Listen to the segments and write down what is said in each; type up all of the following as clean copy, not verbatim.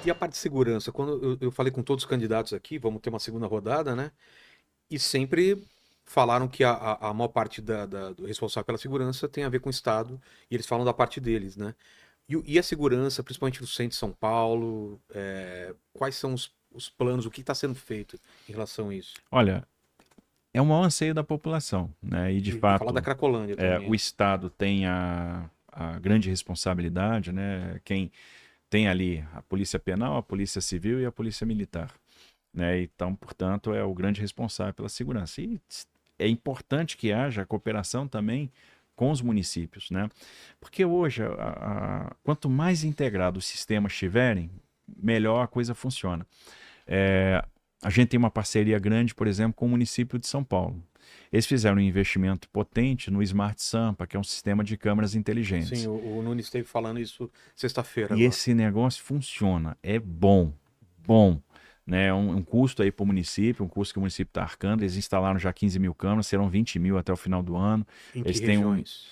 E a parte de segurança? Quando eu falei com todos os candidatos aqui, vamos ter uma segunda rodada, né? E sempre falaram que a maior parte do responsável pela segurança tem a ver com o Estado, e eles falam da parte deles, né? E a segurança, principalmente no centro de São Paulo, quais são os planos, o que está sendo feito em relação a isso? Olha, é um maior anseio da população, né? E de E falar da fato, Cracolândia também, o né? Estado tem a grande responsabilidade, né? Quem tem ali a Polícia Penal, a Polícia Civil e a Polícia Militar, né? Então, portanto, é o grande responsável pela segurança. E é importante que haja cooperação também com os municípios, né? Porque hoje, quanto mais integrado os sistemas estiverem, melhor a coisa funciona. É, a gente tem uma parceria grande, por exemplo, com o município de São Paulo. Eles fizeram um investimento potente no Smart Sampa, que é um sistema de câmeras Sim, inteligentes. o Nunes esteve falando isso sexta-feira E agora. esse negócio funciona, é bom, bom. Né, um custo aí para o município, um custo que o município está arcando. Eles instalaram já 15 mil câmeras, serão 20 mil até o final do ano. Em que Eles têm regiões?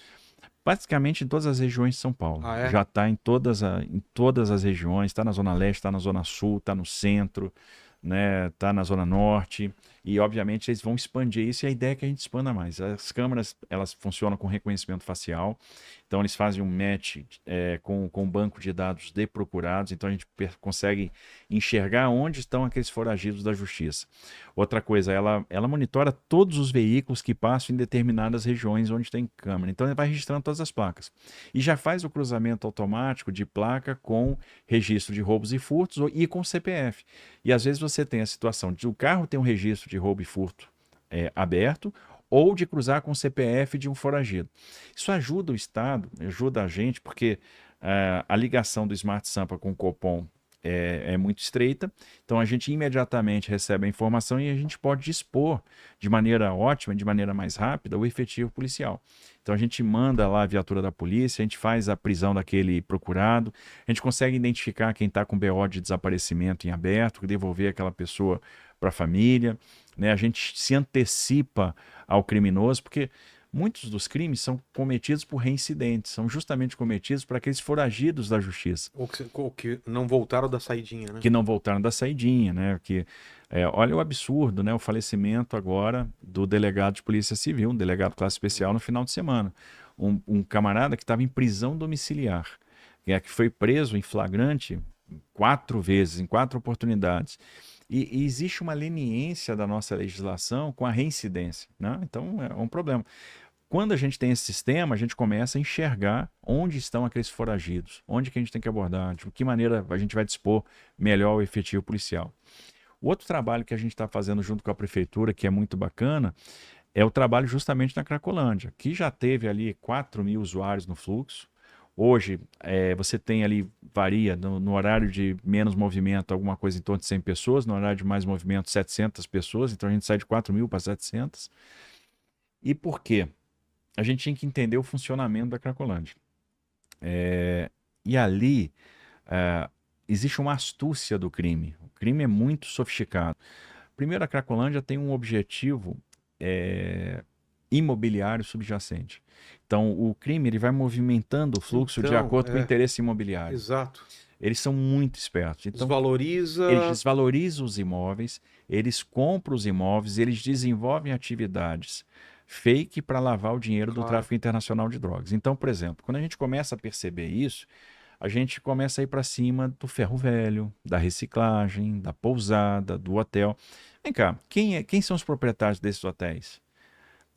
praticamente em todas as regiões de São Paulo. Ah, é? Já está em todas as regiões, está na Zona Leste, está na Zona Sul, está no centro, né, tá na Zona Norte. E, obviamente, eles vão expandir isso e a ideia é que a gente expanda mais. As câmeras, elas funcionam com reconhecimento facial, então eles fazem um match com o banco de dados de procurados, então a gente consegue enxergar onde estão aqueles foragidos da justiça. Outra coisa, ela monitora todos os veículos que passam em determinadas regiões onde tem câmera. Então, ele vai registrando todas as placas. E já faz o cruzamento automático de placa com registro de roubos e furtos e com CPF. E às vezes você tem a situação de o carro ter um registro de roubo e furto aberto ou de cruzar com o CPF de um foragido. Isso ajuda o Estado, ajuda a gente, porque a ligação do Smart Sampa com o Copom é muito estreita, então a gente imediatamente recebe a informação e a gente pode dispor de maneira ótima, de maneira mais rápida, o efetivo policial. Então a gente manda lá a viatura da polícia, a gente faz a prisão daquele procurado, a gente consegue identificar quem está com BO de desaparecimento em aberto, devolver aquela pessoa para a família, né? A gente se antecipa ao criminoso, porque muitos dos crimes são cometidos por reincidentes, são justamente cometidos por aqueles foragidos da justiça Ou que não voltaram da saidinha, né? que não voltaram da saidinha, né? Olha o absurdo, né? O falecimento agora do delegado de Polícia Civil, um delegado de classe especial no final de semana. Um camarada que estava em prisão domiciliar, que foi preso em flagrante 4 vezes, em 4 oportunidades. E existe uma leniência da nossa legislação com a reincidência, né? Então é um problema. Quando a gente tem esse sistema, a gente começa a enxergar onde estão aqueles foragidos, onde que a gente tem que abordar, de que maneira a gente vai dispor melhor o efetivo policial. O outro trabalho que a gente está fazendo junto com a prefeitura, que é muito bacana, é o trabalho justamente na Cracolândia, que já teve ali 4 mil usuários no fluxo. Hoje, você tem ali, varia, no horário de menos movimento, alguma coisa em torno de 100 pessoas, no horário de mais movimento, 700 pessoas, então a gente sai de 4 mil para 700. E por quê? A gente tinha que entender o funcionamento da Cracolândia. E ali existe uma astúcia do crime. O crime é muito sofisticado. Primeiro, a Cracolândia tem um objetivo é, imobiliário subjacente. Então, o crime ele vai movimentando o fluxo de Então, acordo com o interesse imobiliário. exato. Eles são muito espertos. Então, eles Desvaloriza. desvalorizam os imóveis, eles compram os imóveis, eles desenvolvem atividades fake para lavar o dinheiro do Claro. tráfico internacional de drogas. Então, por exemplo, quando a gente começa a perceber isso, a gente começa a ir para cima do ferro velho, da reciclagem, da pousada, do hotel. Vem cá, quem são os proprietários desses hotéis?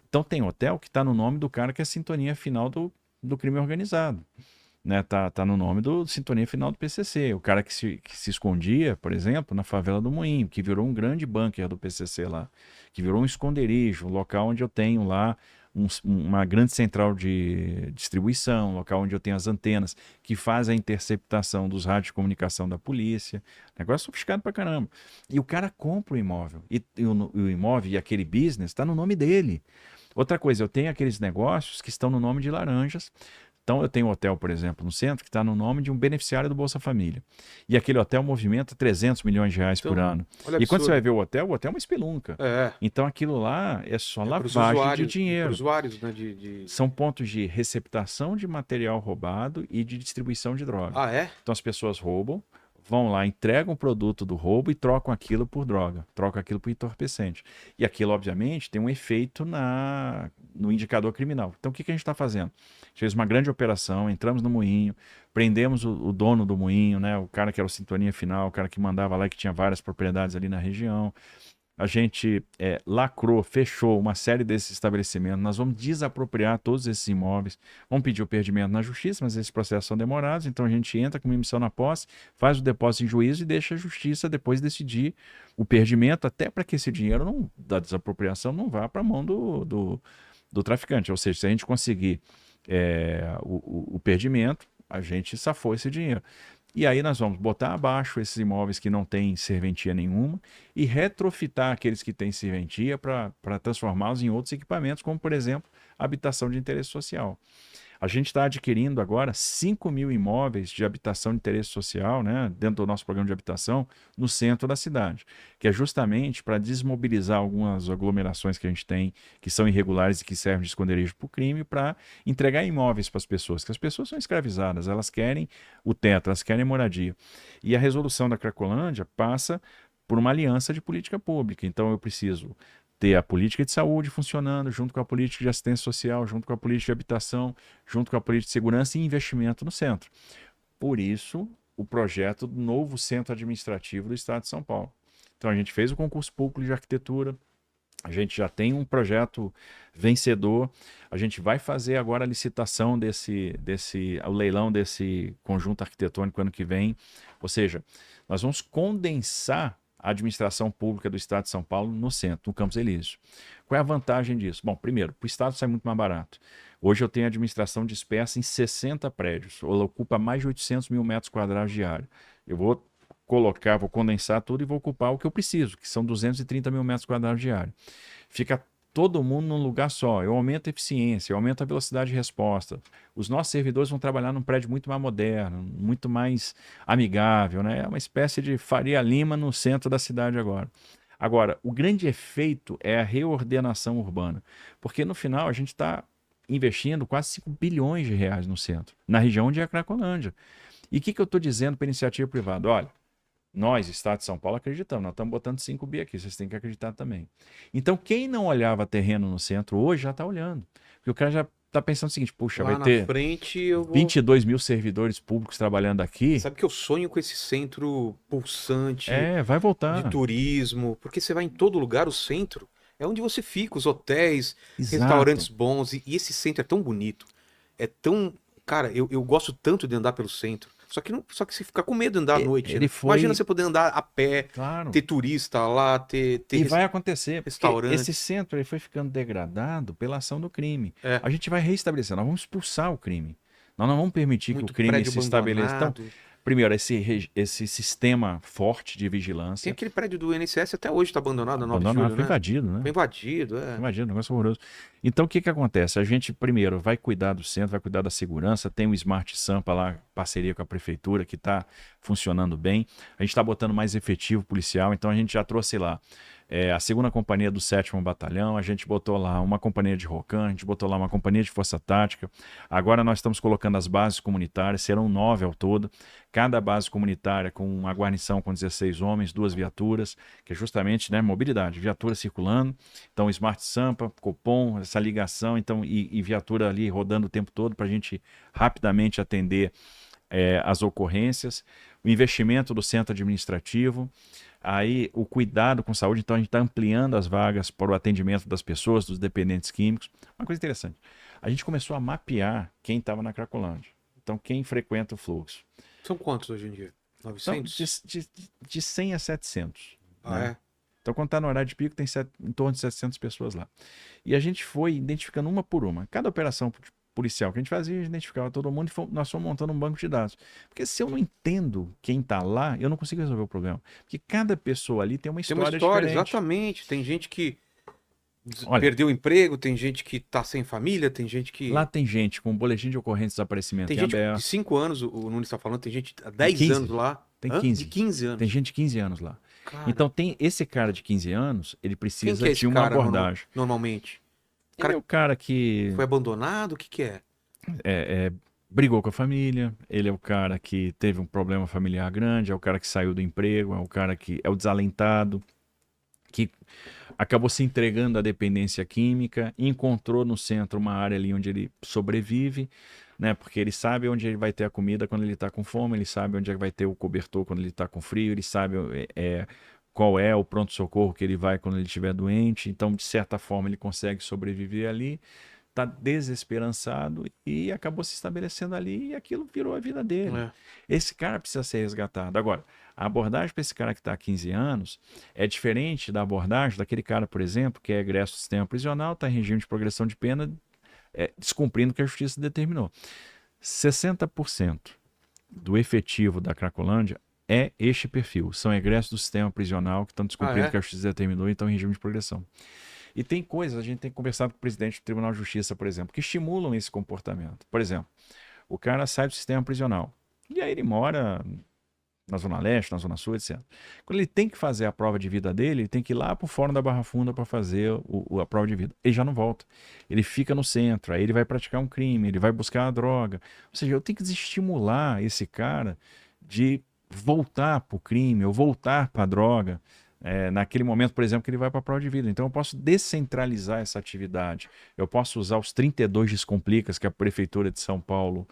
Então tem hotel que está no nome do cara que é a sintonia final do crime organizado, né? Tá no nome do Sintonia Final do PCC. O cara que se escondia, por exemplo, na favela do Moinho, que virou um grande bunker do PCC lá, que virou um esconderijo, um local onde eu tenho lá uma grande central de distribuição, um local onde eu tenho as antenas que fazem a interceptação dos rádios de comunicação da polícia. Negócio sofisticado pra caramba. E o cara compra o imóvel. E o imóvel e aquele business está no nome dele. Outra coisa, eu tenho aqueles negócios que estão no nome de laranjas. Então, eu tenho um hotel, por exemplo, no centro, que está no nome de um beneficiário do Bolsa Família. E aquele hotel movimenta 300 milhões de reais por Então, ano. olha o E quando você vai absurdo. ver o hotel é uma espelunca. É, Então, aquilo lá é só é para os lavagem de usuários, para dinheiro. usuários, né? De... São pontos de receptação de material roubado e de distribuição de droga. Ah, é? Então, as pessoas roubam, vão lá, entregam o produto do roubo e trocam aquilo por droga, trocam aquilo por entorpecente. E aquilo, obviamente, tem um efeito no indicador criminal. Então, o que a gente está fazendo? A gente fez uma grande operação, entramos no moinho, prendemos o dono do moinho, né, o cara que era o Sintonia Final, o cara que mandava lá, que tinha várias propriedades ali na região. A gente lacrou, fechou uma série desses estabelecimentos. Nós vamos desapropriar todos esses imóveis. Vamos pedir o perdimento na justiça, mas esses processos são demorados. Então a gente entra com uma emissão na posse, faz o depósito em juízo e deixa a justiça depois decidir o perdimento, até para que esse dinheiro da desapropriação não vá para a mão do traficante. Ou seja, se a gente conseguir o perdimento, a gente safou esse dinheiro. E aí nós vamos botar abaixo esses imóveis que não têm serventia nenhuma e retrofitar aqueles que têm serventia para transformá-los em outros equipamentos, como, por exemplo, habitação de interesse social. A gente está adquirindo agora 5 mil imóveis de habitação de interesse social, né, dentro do nosso programa de habitação, no centro da cidade, que é justamente para desmobilizar algumas aglomerações que a gente tem, que são irregulares e que servem de esconderijo para o crime, para entregar imóveis para as pessoas, que as pessoas são escravizadas, elas querem o teto, elas querem moradia. E a resolução da Cracolândia passa por uma aliança de política pública. Então eu preciso ter a política de saúde funcionando, junto com a política de assistência social, junto com a política de habitação, junto com a política de segurança e investimento no centro. Por isso, o projeto do novo centro administrativo do Estado de São Paulo. Então, a gente fez o concurso público de arquitetura, a gente já tem um projeto vencedor, a gente vai fazer agora a licitação o leilão desse conjunto arquitetônico ano que vem. Ou seja, nós vamos condensar a administração pública do Estado de São Paulo no centro, no Campos Elíseos. Qual é a vantagem disso? Bom, primeiro, para o Estado sai muito mais barato. Hoje eu tenho administração dispersa em 60 prédios, ela ocupa mais de 800 mil metros quadrados de área. Eu vou condensar tudo e vou ocupar o que eu preciso, que são 230 mil metros quadrados de área. Fica todo mundo num lugar só. Eu aumento a eficiência, eu aumento a velocidade de resposta. Os nossos servidores vão trabalhar num prédio muito mais moderno, muito mais amigável, né? É uma espécie de Faria Lima no centro da cidade agora. Agora, o grande efeito é a reordenação urbana, porque no final a gente está investindo quase 5 bilhões de reais no centro, na região onde é a Cracolândia. E o que eu estou dizendo para a iniciativa privada? Olha, nós, Estado de São Paulo, acreditamos. Nós estamos botando 5 bi aqui, vocês têm que acreditar também. Então, quem não olhava terreno no centro hoje já está olhando. Porque o cara já está pensando o seguinte, puxa, Lá vai ter na frente eu vou... 22 mil servidores públicos trabalhando aqui. Sabe que eu sonho com esse centro pulsante Vai voltar. de turismo, porque você vai em todo lugar, o centro é onde você fica, os hotéis, Exato. restaurantes bons, e esse centro é tão bonito, é tão... Cara, eu gosto tanto de andar pelo centro. Só que você fica com medo de andar à noite. Né? Imagina você poder andar a pé, Claro. ter turista lá, ter E vai acontecer, porque restaurante. esse centro ele foi ficando degradado pela ação do crime. É. A gente vai reestabelecer, nós vamos expulsar o crime. Nós não vamos permitir Muito que o crime prédio se estabeleça. Então, abandonado. primeiro, esse sistema forte de vigilância. Tem aquele prédio do INSS até hoje está abandonado, na 9 de Abandonado, julho, foi né? invadido, né? Foi invadido, é. Invadido, um negócio horroroso. Então, o que acontece? A gente, primeiro, vai cuidar do centro, vai cuidar da segurança, tem o Smart Sampa lá, parceria com a prefeitura, que está funcionando bem. A gente está botando mais efetivo policial, então a gente já trouxe lá a 2ª Companhia do 7º Batalhão, a gente botou lá uma companhia de ROCAM, a gente botou lá uma companhia de Força Tática. Agora nós estamos colocando as bases comunitárias, serão 9 ao todo. Cada base comunitária com uma guarnição com 16 homens, 2 viaturas, que é justamente, né, mobilidade, viatura circulando. Então, Smart Sampa, Copom, essa ligação, então, e viatura ali rodando o tempo todo para a gente rapidamente atender as ocorrências. O investimento do centro administrativo. Aí o cuidado com saúde, então a gente está ampliando as vagas para o atendimento das pessoas, dos dependentes químicos. Uma coisa interessante, a gente começou a mapear quem estava na Cracolândia. Então quem frequenta o fluxo. São quantos hoje em dia? 900? Então, de 100 a 700. Ah, né? é? Então quando está no horário de pico tem em torno de 700 pessoas lá. E a gente foi identificando uma por uma. Cada operação policial que a gente fazia, a gente identificava todo mundo e nós fomos montando um banco de dados. Porque se eu não entendo quem está lá, eu não consigo resolver o problema. Porque cada pessoa ali tem uma história diferente. Exatamente. Tem gente que perdeu o emprego, tem gente que está sem família, tem gente que... Lá tem gente com boletim de ocorrência de desaparecimento tem em gente aberto. de 5 anos, o Nunes está falando, tem gente há 10 15. anos lá. Tem 15. De 15 anos. Tem gente de 15 anos lá. Cara, Então tem esse cara de 15 anos, ele quem precisa que é esse de uma cara, abordagem. normalmente? Ele é o cara que Foi abandonado? O que é? brigou com a família, ele é o cara que teve um problema familiar grande, é o cara que saiu do emprego, é o cara que é o desalentado, que acabou se entregando à dependência química, encontrou no centro uma área ali onde ele sobrevive, né? Porque ele sabe onde ele vai ter a comida quando ele está com fome, ele sabe onde vai ter o cobertor quando ele está com frio, ele sabe qual é o pronto-socorro que ele vai quando ele estiver doente. Então, de certa forma, ele consegue sobreviver ali, está desesperançado e acabou se estabelecendo ali e aquilo virou a vida dele. É. Esse cara precisa ser resgatado. Agora, a abordagem para esse cara que está há 15 anos é diferente da abordagem daquele cara, por exemplo, que é egresso do sistema prisional, está em regime de progressão de pena, descumprindo o que a justiça determinou. 60% do efetivo da Cracolândia é este perfil. São egressos do sistema prisional que estão descumprindo o que a justiça determinou e estão em regime de progressão. E tem coisas, a gente tem conversado com o presidente do Tribunal de Justiça, por exemplo, que estimulam esse comportamento. Por exemplo, o cara sai do sistema prisional e aí ele mora na Zona Leste, na Zona Sul, etc. Quando ele tem que fazer a prova de vida dele, ele tem que ir lá para o Fórum da Barra Funda para fazer a prova de vida. Ele já não volta. Ele fica no centro, aí ele vai praticar um crime, ele vai buscar a droga. Ou seja, eu tenho que desestimular esse cara de voltar para o crime ou voltar para a droga. Naquele momento, por exemplo, que ele vai para a prova de vida. Então eu posso descentralizar essa atividade. Eu posso usar os 32 Descomplicas que a Prefeitura de São Paulo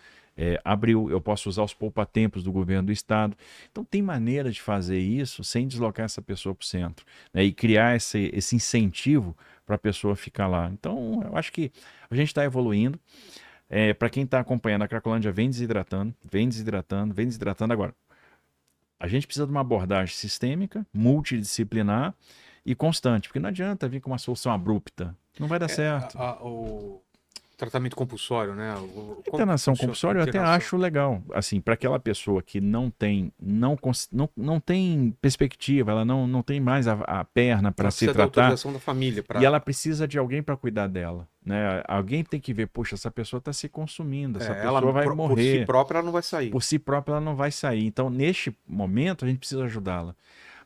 abriu. Eu posso usar os poupa-tempos do governo do estado. Então tem maneira de fazer isso sem deslocar essa pessoa para o centro, né? E criar esse incentivo para a pessoa ficar lá. Então eu acho que a gente está evoluindo. Para quem está acompanhando, a Cracolândia vem desidratando, vem desidratando, vem desidratando. Agora, a gente precisa de uma abordagem sistêmica, multidisciplinar e constante, porque não adianta vir com uma solução abrupta. Não vai dar certo. O tratamento compulsório, né? Internação compulsória eu até acho legal. Assim, para aquela pessoa que não tem perspectiva, ela não tem mais a perna para se tratar. Autorização da família E ela precisa de alguém para cuidar dela. Né? Alguém tem que ver, poxa, essa pessoa está se consumindo, essa pessoa vai morrer. Por si própria ela não vai sair. Por si própria ela não vai sair. Então, neste momento, a gente precisa ajudá-la.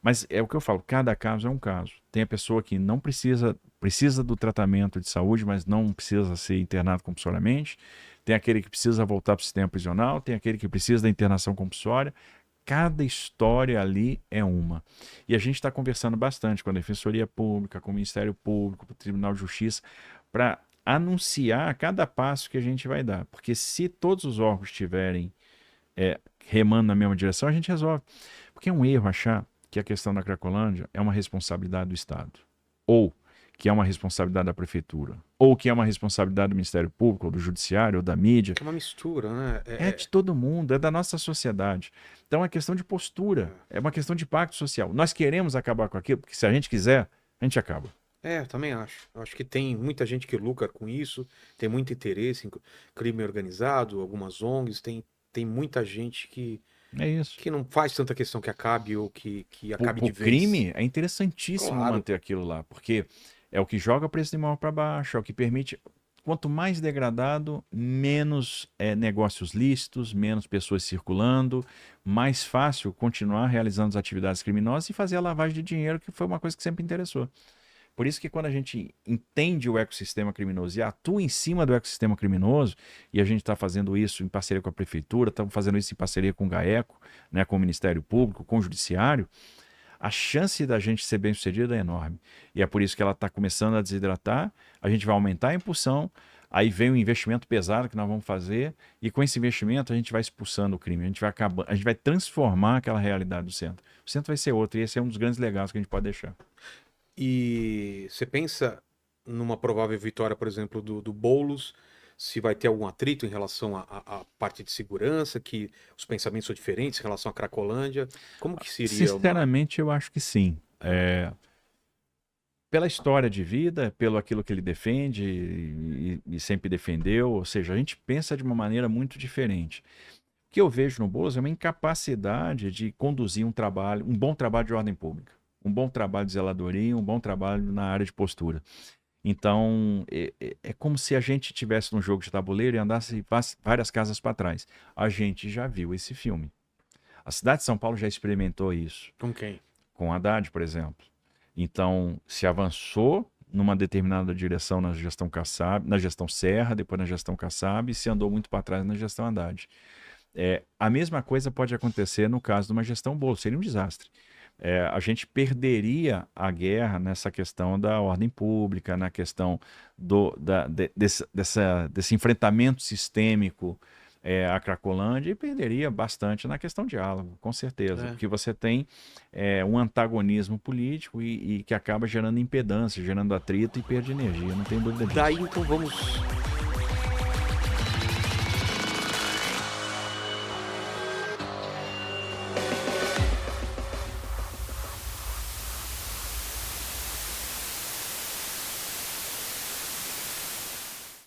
Mas é o que eu falo, cada caso é um caso. Tem a pessoa que não precisa do tratamento de saúde, mas não precisa ser internado compulsoriamente. Tem aquele que precisa voltar para o sistema prisional, tem aquele que precisa da internação compulsória. Cada história ali é uma. E a gente está conversando bastante com a Defensoria Pública, com o Ministério Público, com o Tribunal de Justiça, para anunciar cada passo que a gente vai dar. Porque se todos os órgãos estiverem remando na mesma direção, a gente resolve. Porque é um erro achar que a questão da Cracolândia é uma responsabilidade do Estado, ou que é uma responsabilidade da Prefeitura, ou que é uma responsabilidade do Ministério Público, ou do Judiciário, ou da mídia. É uma mistura, né? É de todo mundo, é da nossa sociedade. Então é questão de postura, é uma questão de pacto social. Nós queremos acabar com aquilo, porque se a gente quiser, a gente acaba. Eu também acho. Eu acho que tem muita gente que lucra com isso, tem muito interesse em crime organizado, algumas ONGs, tem muita gente que não faz tanta questão que acabe ou que acabe de vez. O crime é interessantíssimo manter aquilo lá, porque é o que joga o preço de imóvel para baixo, é o que permite. Quanto mais degradado, menos negócios lícitos, menos pessoas circulando, mais fácil continuar realizando as atividades criminosas e fazer a lavagem de dinheiro, que foi uma coisa que sempre interessou. Por isso que quando a gente entende o ecossistema criminoso e atua em cima do ecossistema criminoso, e a gente está fazendo isso em parceria com a Prefeitura, estamos fazendo isso em parceria com o GAECO, né, com o Ministério Público, com o Judiciário, a chance da gente ser bem-sucedido é enorme. E é por isso que ela está começando a desidratar, a gente vai aumentar a impulsão, aí vem o investimento pesado que nós vamos fazer, e com esse investimento a gente vai expulsando o crime, a gente vai transformar aquela realidade do centro. O centro vai ser outro, e esse é um dos grandes legados que a gente pode deixar. E você pensa numa provável vitória, por exemplo, do Boulos, se vai ter algum atrito em relação à parte de segurança, que os pensamentos são diferentes em relação à Cracolândia? Como que seria? Sinceramente, eu acho que sim. Pela história de vida, pelo aquilo que ele defende e sempre defendeu, ou seja, a gente pensa de uma maneira muito diferente. O que eu vejo no Boulos é uma incapacidade de conduzir um bom trabalho de ordem pública. Um bom trabalho de zeladoria, um bom trabalho na área de postura. Então, é como se a gente estivesse num jogo de tabuleiro e andasse várias casas para trás. A gente já viu esse filme. A cidade de São Paulo já experimentou isso. Com quem? Com Haddad, por exemplo. Então, se avançou numa determinada direção na gestão Kassab, na gestão Serra, depois na gestão Kassab, e se andou muito para trás na gestão Haddad. A mesma coisa pode acontecer no caso de uma gestão Boulos, seria um desastre. A gente perderia a guerra nessa questão da ordem pública, na questão desse enfrentamento sistêmico à Cracolândia, e perderia bastante na questão diálogo, com certeza. Porque você tem um antagonismo político e que acaba gerando impedância, gerando atrito e perda de energia, não tem dúvida disso. Daí então vamos